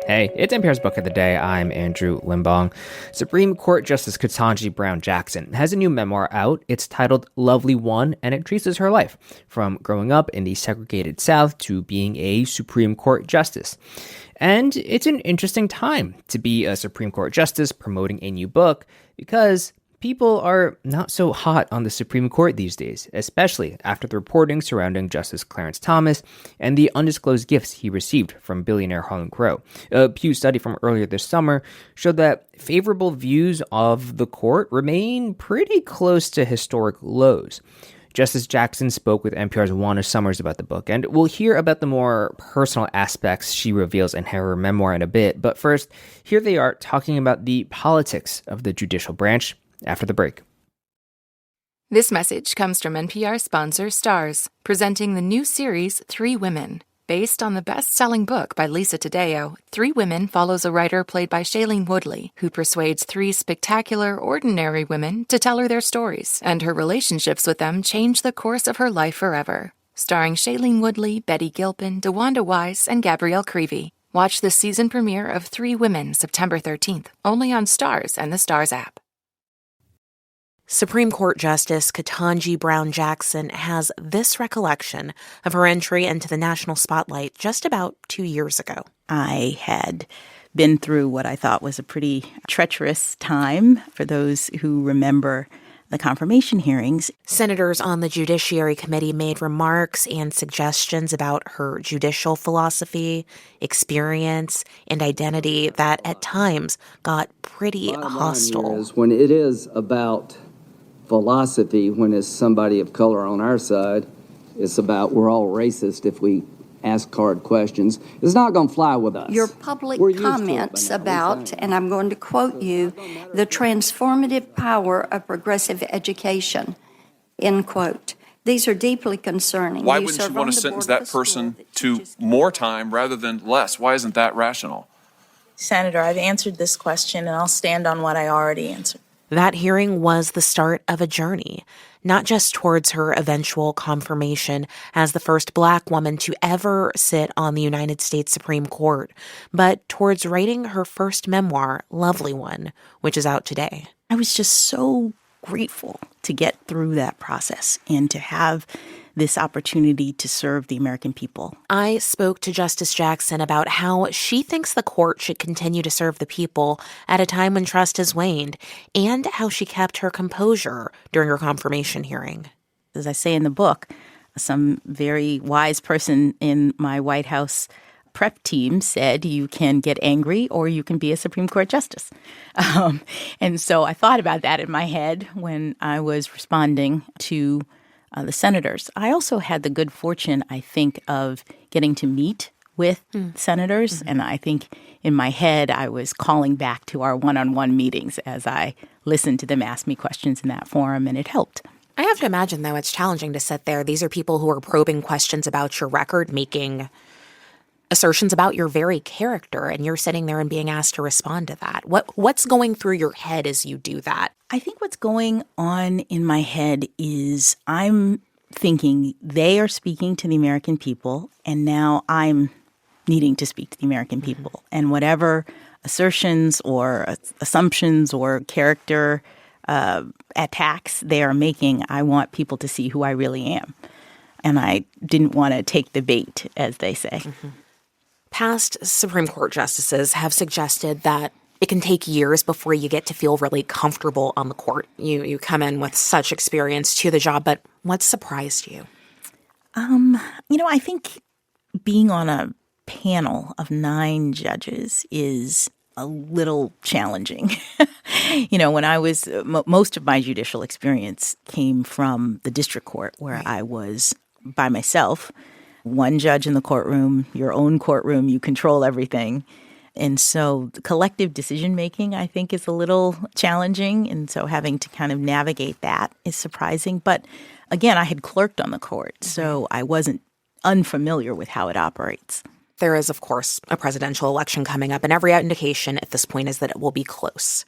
Hey, it's NPR's Book of the Day. I'm Andrew Limbong. Supreme Court Justice Ketanji Brown Jackson has a new memoir out. It's titled Lovely One, and it traces her life from growing up in the segregated South to being a Supreme Court justice. And it's an interesting time to be a Supreme Court justice promoting a new book because people are not so hot on the Supreme Court these days, especially after the reporting surrounding Justice Clarence Thomas and the undisclosed gifts he received from billionaire Harlan Crow. A Pew study from earlier this summer showed that favorable views of the court remain pretty close to historic lows. Justice Jackson spoke with NPR's Juana about the book, and we'll hear about the more personal aspects she reveals in her memoir in a bit. But first, here they are talking about the politics of the judicial branch after the break. This message comes from NPR sponsor Stars, presenting the new series 3 Women. Based on the best-selling book by Lisa Taddeo, 3 Women follows a writer played by Shailene Woodley, who persuades 3 spectacular, ordinary women to tell her their stories, and her relationships with them change the course of her life forever. Starring Shailene Woodley, Betty Gilpin, DeWanda Wise, and Gabrielle Creevy. Watch the season premiere of 3 Women September 13th, only on Stars and the Stars app. Supreme Court Justice Ketanji Brown Jackson has this recollection of her entry into the national spotlight just about 2 years ago. I had been through what I thought was a pretty treacherous time for those who remember the confirmation hearings. Senators on the Judiciary Committee made remarks and suggestions about her judicial philosophy, experience, and identity that at times got pretty hostile. When it is about philosophy, when it's somebody of color on our side, it's about we're all racist if we ask hard questions. It's not going to fly with us. Your public comments about, and I'm going to quote you, the transformative power of progressive education, end quote. These are deeply concerning. Why wouldn't you want to sentence that person to more time rather than less? Why isn't that rational? Senator, I've answered this question, and I'll stand on what I already answered. That hearing was the start of a journey, not just towards her eventual confirmation as the first Black woman to ever sit on the United States Supreme Court, but towards writing her first memoir, Lovely One, which is out today. I was just so grateful to get through that process and to have this opportunity to serve the American people. I spoke to Justice Jackson about how she thinks the court should continue to serve the people at a time when trust has waned, and how she kept her composure during her confirmation hearing. As I say in the book, some very wise person in my White House prep team said you can get angry or you can be a Supreme Court justice. And so I thought about that in my head when I was responding to the senators. I also had the good fortune, I think, of getting to meet with senators. And I think in my head, I was calling back to our one-on-one meetings as I listened to them ask me questions in that forum, and it helped. I have to imagine, though, it's challenging to sit there. These are people who are probing questions about your record, making assertions about your very character, and you're sitting there and being asked to respond to that. What's going through your head as you do that? I think what's going on in my head is I'm thinking they are speaking to the American people, and now I'm needing to speak to the American people. And whatever assertions or assumptions or character attacks they are making, I want people to see who I really am. And I didn't want to take the bait, as they say. Past Supreme Court justices have suggested that it can take years before you get to feel really comfortable on the court. You come in with such experience to the job, but what surprised you? I think being on a panel of 9 judges is a little challenging. When I was, most of my judicial experience came from the district court where I was by myself. One judge in the courtroom, your own courtroom, you control everything. And so the collective decision-making, I think, is a little challenging. And so having to kind of navigate that is surprising. But again, I had clerked on the court, so I wasn't unfamiliar with how it operates. There is, of course, a presidential election coming up, and every indication at this point is that it will be close.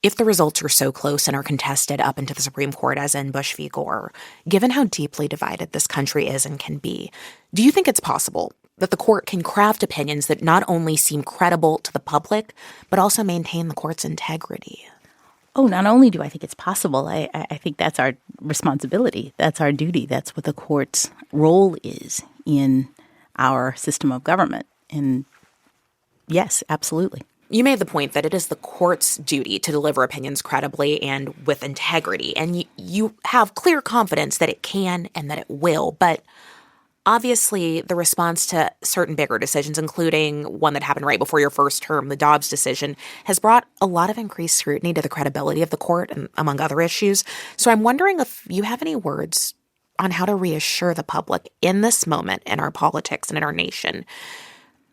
If the results are so close and are contested up into the Supreme Court as in Bush v. Gore, given how deeply divided this country is and can be, do you think it's possible that the court can craft opinions that not only seem credible to the public, but also maintain the court's integrity? Oh, not only do I think it's possible, I think that's our responsibility. That's our duty. That's what the court's role is in our system of government. And yes, absolutely. You made the point that it is the court's duty to deliver opinions credibly and with integrity, and you have clear confidence that it can and that it will. But obviously, the response to certain bigger decisions, including one that happened right before your first term, the Dobbs decision, has brought a lot of increased scrutiny to the credibility of the court, and among other issues. So I'm wondering if you have any words on how to reassure the public in this moment in our politics and in our nation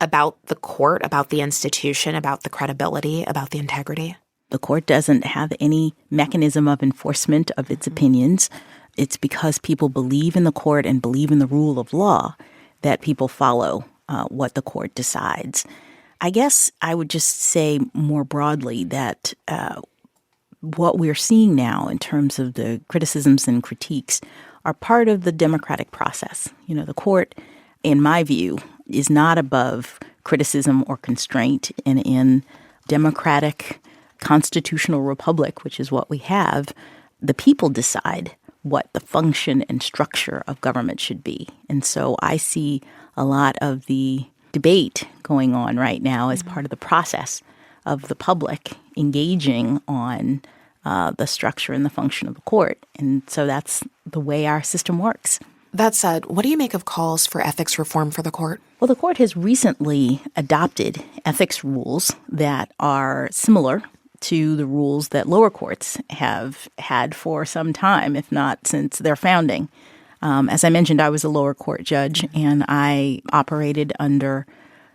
about the court, about the institution, about the credibility, about the integrity. The court doesn't have any mechanism of enforcement of its opinions. It's because people believe in the court and believe in the rule of law that people follow what the court decides. I guess I would just say more broadly that what we're seeing now in terms of the criticisms and critiques are part of the democratic process. You know, the court, in my view, is not above criticism or constraint. And in democratic constitutional republic, which is what we have, the people decide what the function and structure of government should be. And so I see a lot of the debate going on right now as part of the process of the public engaging on the structure and the function of the court. And so that's the way our system works. That said, what do you make of calls for ethics reform for the court? Well, the court has recently adopted ethics rules that are similar to the rules that lower courts have had for some time, if not since their founding. As I mentioned, I was a lower court judge, and I operated under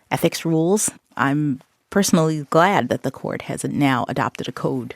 ethics rules. I'm personally glad that the court has now adopted a code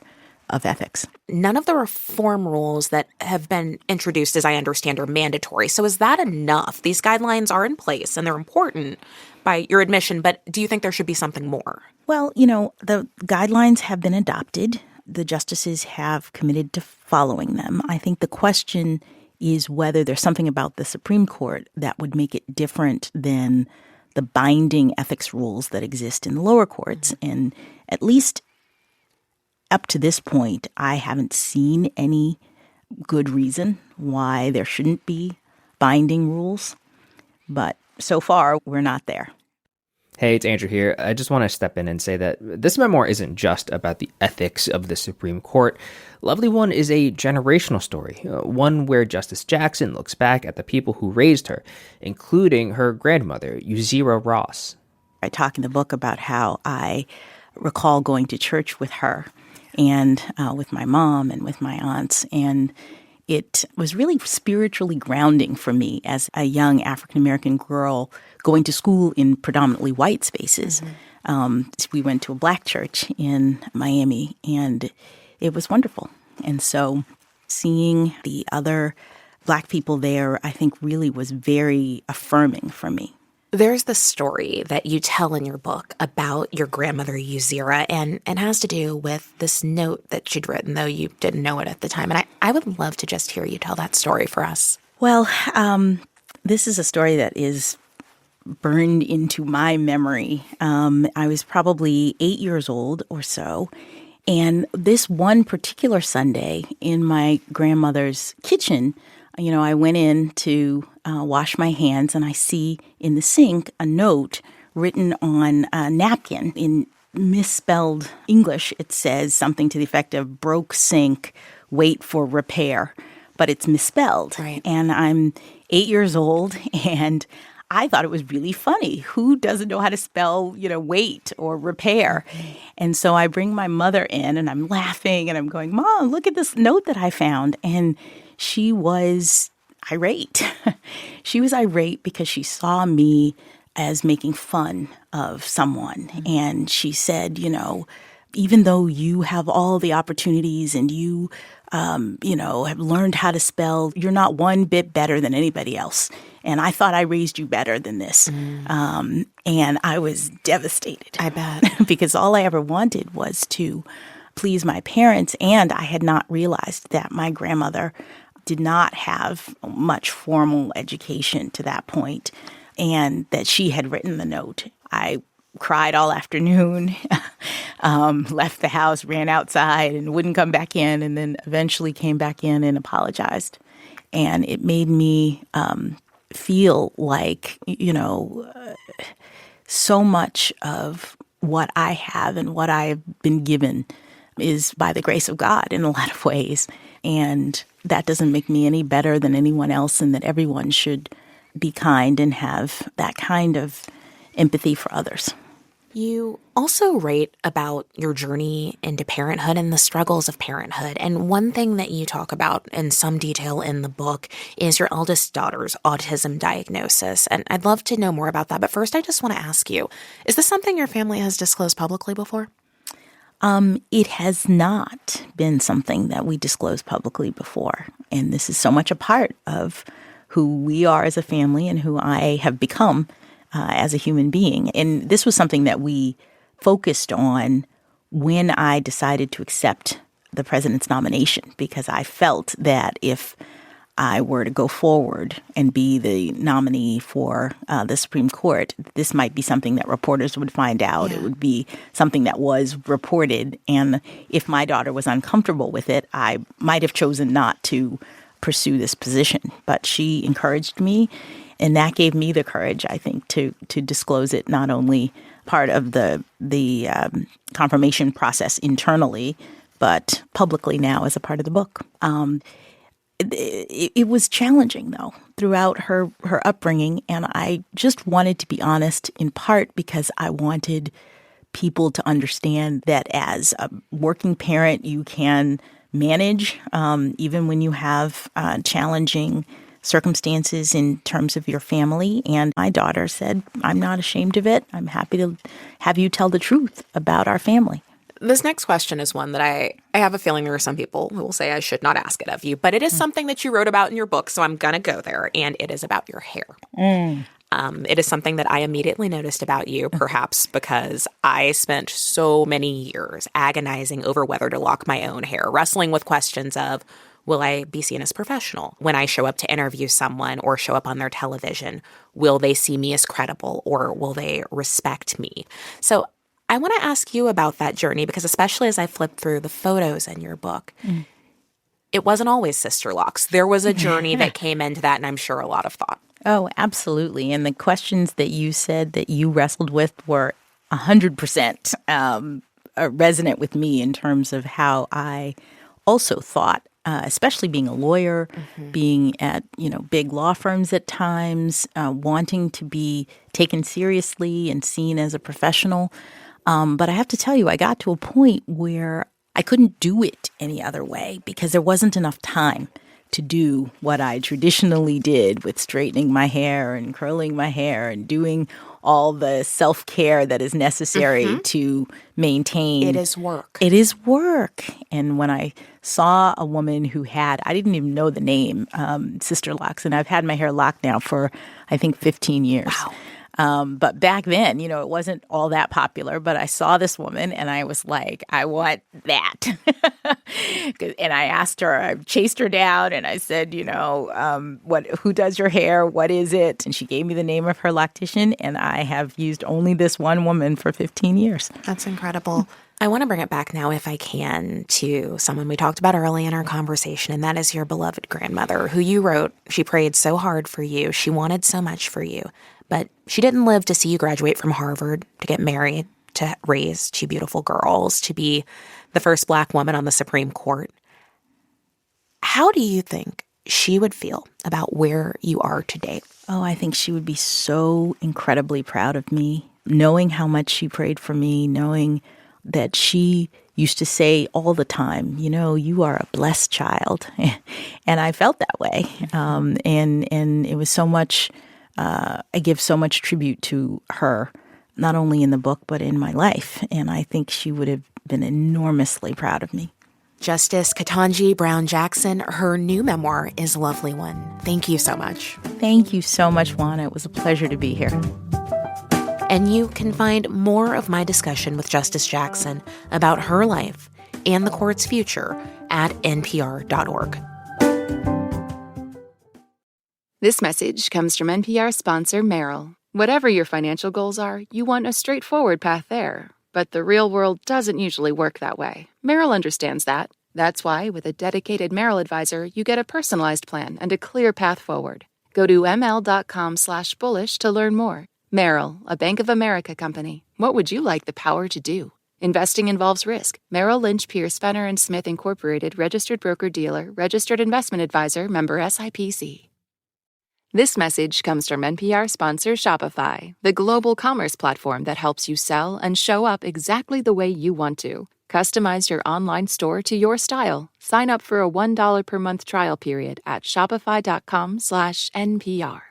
of ethics. None of the reform rules that have been introduced, as I understand, are mandatory. So is that enough? These guidelines are in place and they're important by your admission, but do you think there should be something more? Well, you know, the guidelines have been adopted. The justices have committed to following them. I think the question is whether there's something about the Supreme Court that would make it different than the binding ethics rules that exist in the lower courts. And at least up to this point, I haven't seen any good reason why there shouldn't be binding rules. But so far, we're not there. Hey, it's Andrew here. I just want to step in and say that this memoir isn't just about the ethics of the Supreme Court. Lovely One is a generational story, one where Justice Jackson looks back at the people who raised her, including her grandmother, Uzira Ross. I talk in the book about how I recall going to church with her and with my mom and with my aunts. And it was really spiritually grounding for me as a young African-American girl going to school in predominantly white spaces. We went to a black church in Miami, and it was wonderful. And so seeing the other black people there, I think really was very affirming for me. There's the story that you tell in your book about your grandmother, Uzira, and has to do with this note that she'd written, though you didn't know it at the time. And I would love to just hear you tell that story for us. Well, this is a story that is burned into my memory. I was probably 8 years old or so. And this one particular Sunday in my grandmother's kitchen, you know, I went in to wash my hands, and I see in the sink a note written on a napkin in misspelled English. It says something to the effect of broke sink, wait for repair, but it's misspelled. Right. And I'm 8 years old, and I thought it was really funny. Who doesn't know how to spell, you know, wait or repair? And so I bring my mother in, and I'm laughing, and I'm going, Mom, look at this note that I found. And she was irate. She was irate because she saw me as making fun of someone. And she said, you know, even though you have all the opportunities and you, you know, have learned how to spell, you're not one bit better than anybody else. And I thought I raised you better than this. And I was devastated. I bet. Because all I ever wanted was to please my parents. And I had not realized that my grandmother did not have much formal education to that point. and that she had written the note. I cried all afternoon, left the house, ran outside, and wouldn't come back in, and then eventually came back in and apologized. And it made me feel like, so much of what I have and what I have been given is by the grace of God in a lot of ways. And that doesn't make me any better than anyone else, and that everyone should be kind and have that kind of empathy for others. You also write about your journey into parenthood and the struggles of parenthood. And one thing that you talk about in some detail in the book is your eldest daughter's autism diagnosis. And I'd love to know more about that. But first, I just want to ask you, is this something your family has disclosed publicly before? It has not been something that we disclosed publicly before. And this is so much a part of who we are as a family and who I have become as a human being. And this was something that we focused on when I decided to accept the president's nomination, because I felt that if I were to go forward and be the nominee for the Supreme Court, this might be something that reporters would find out. Yeah. It would be something that was reported. And if my daughter was uncomfortable with it, I might have chosen not to pursue this position. But she encouraged me, and that gave me the courage, I think, to disclose it, not only part of the confirmation process internally, but publicly now as a part of the book. It was challenging, though, throughout her upbringing, and I just wanted to be honest, in part because I wanted people to understand that as a working parent, you can manage, even when you have challenging circumstances in terms of your family. And my daughter said, I'm not ashamed of it. I'm happy to have you tell the truth about our family. This next question is one that I have a feeling there are some people who will say I should not ask it of you, but it is something that you wrote about in your book, so I'm going to go there, and it is about your hair. It is something that I immediately noticed about you, perhaps because I spent so many years agonizing over whether to lock my own hair, wrestling with questions of, will I be seen as professional? When I show up to interview someone or show up on their television, will they see me as credible, or will they respect me? So I want to ask you about that journey, because especially as I flipped through the photos in your book, it wasn't always sister locks. There was a journey that came into that, and I'm sure a lot of thought. Oh, absolutely. And the questions that you said that you wrestled with were 100% resonant with me in terms of how I also thought, especially being a lawyer, being at, big law firms at times, wanting to be taken seriously and seen as a professional. But I have to tell you, I got to a point where I couldn't do it any other way because there wasn't enough time to do what I traditionally did with straightening my hair and curling my hair and doing all the self-care that is necessary to maintain. It is work. It is work. And when I saw a woman who had, I didn't even know the name, Sister Locks, and I've had my hair locked now for, I think, 15 years. Wow. But back then, it wasn't all that popular. But I saw this woman and I was like, I want that. And I asked her, I chased her down and I said, who does your hair? What is it? And she gave me the name of her loctician. And I have used only this one woman for 15 years. That's incredible. I want to bring it back now, if I can, to someone we talked about early in our conversation, and that is your beloved grandmother, who you wrote, she prayed so hard for you. She wanted so much for you. But she didn't live to see you graduate from Harvard, to get married, to raise two beautiful girls, to be the first Black woman on the Supreme Court. How do you think she would feel about where you are today? Oh, I think she would be so incredibly proud of me, knowing how much she prayed for me, knowing that she used to say all the time, you are a blessed child. And I felt that way. And it was so much... I give so much tribute to her, not only in the book, but in my life. And I think she would have been enormously proud of me. Justice Ketanji Brown Jackson, her new memoir is Lovely One. Thank you so much. Thank you so much, Juana. It was a pleasure to be here. And you can find more of my discussion with Justice Jackson about her life and the court's future at npr.org. This message comes from NPR sponsor Merrill. Whatever your financial goals are, you want a straightforward path there. But the real world doesn't usually work that way. Merrill understands that. That's why, with a dedicated Merrill advisor, you get a personalized plan and a clear path forward. Go to ml.com/bullish to learn more. Merrill, a Bank of America company. What would you like the power to do? Investing involves risk. Merrill Lynch, Pierce, Fenner & Smith Incorporated, registered broker-dealer, registered investment advisor, member SIPC. This message comes from NPR sponsor Shopify, the global commerce platform that helps you sell and show up exactly the way you want to. Customize your online store to your style. Sign up for a $1 per month trial period at shopify.com/NPR.